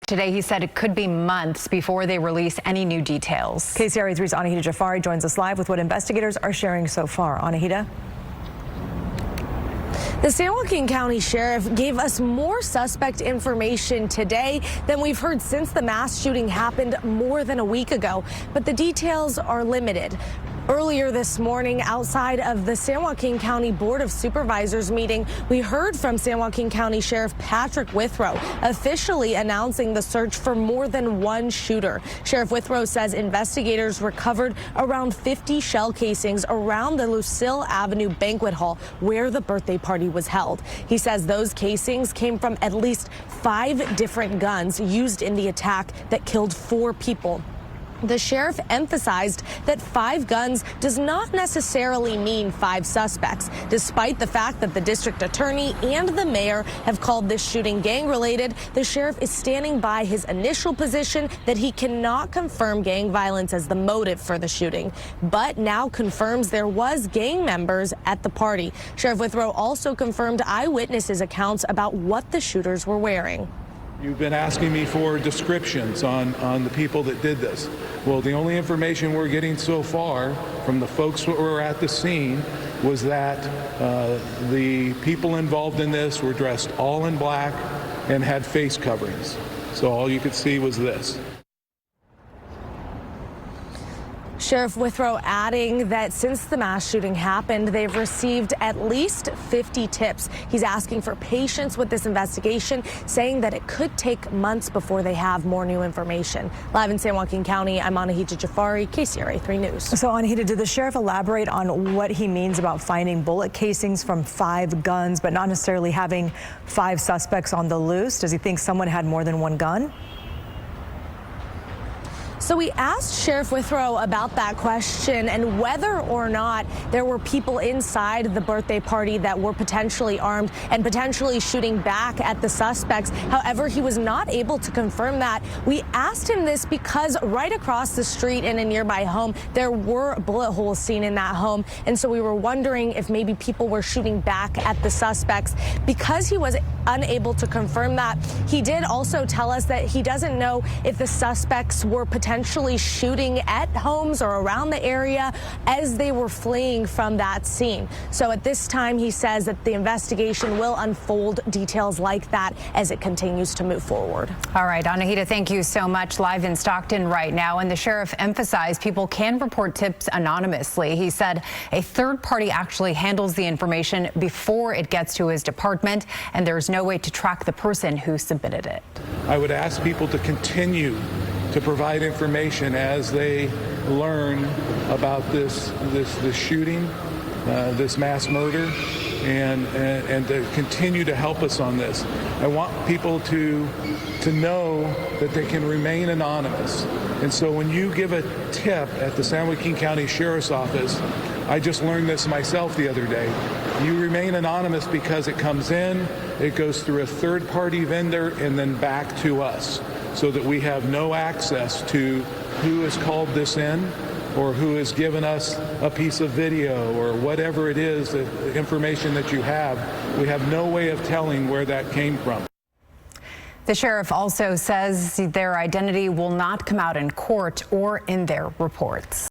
Today, he said it could be months before they release any new details. KCRA 3's Anahita Jafari joins us live with what investigators are sharing so far. Anahita? The San Joaquin County Sheriff gave us more suspect information today than we've heard since the mass shooting happened more than a week ago, but the details are limited. Earlier this morning, outside of the San Joaquin County Board of Supervisors meeting, we heard from San Joaquin County Sheriff Patrick Withrow officially announcing the search for more than one shooter. Sheriff Withrow says investigators recovered around 50 shell casings around the Lucille Avenue banquet hall where the birthday party was held. He says those casings came from at least 5 different guns used in the attack that killed 4 people. The sheriff emphasized that 5 guns does not necessarily mean 5 suspects, despite the fact that the district attorney and the mayor have called this shooting gang-related. The sheriff is standing by his initial position that he cannot confirm gang violence as the motive for the shooting, but now confirms there was gang members at the party. Sheriff Withrow also confirmed eyewitnesses' accounts about what the shooters were wearing. You've been asking me for descriptions on the people that did this. Well, the only information we're getting so far from the folks who were at the scene was that the people involved in this were dressed all in black and had face coverings. So all you could see was this. Sheriff Withrow adding that since the mass shooting happened, they've received at least 50 tips. He's asking for patience with this investigation, saying that it could take months before they have more new information. Live in San Joaquin County, I'm Anahita Jafari, KCRA 3 News. So Anahita, did the sheriff elaborate on what he means about finding bullet casings from 5 guns, but not necessarily having 5 suspects on the loose? Does he think someone had more than one gun? So we asked Sheriff Withrow about that question and whether or not there were people inside the birthday party that were potentially armed and potentially shooting back at the suspects. However, he was not able to confirm that. We asked him this because right across the street in a nearby home, there were bullet holes seen in that home. And so we were wondering if maybe people were shooting back at the suspects. Because he was unable to confirm that, he did also tell us that he doesn't know if the suspects were potentially shooting at homes or around the area as they were fleeing from that scene. So at this time, he says that the investigation will unfold details like that as it continues to move forward. All right, Anahita, thank you so much. Live in Stockton right now, and the sheriff emphasized people can report tips anonymously. He said a third party actually handles the information before it gets to his department, and there's no way to track the person who submitted it. I would ask people to continue to provide information as they learn about this shooting, this mass murder, and to continue to help us on this. I want people to know that they can remain anonymous. And so when you give a tip at the San Joaquin County Sheriff's Office, I just learned this myself the other day, you remain anonymous because it comes in, it goes through a third-party vendor, and then back to us, so that we have no access to who has called this in or who has given us a piece of video or whatever it is, the information that you have. We have no way of telling where that came from. The sheriff also says their identity will not come out in court or in their reports.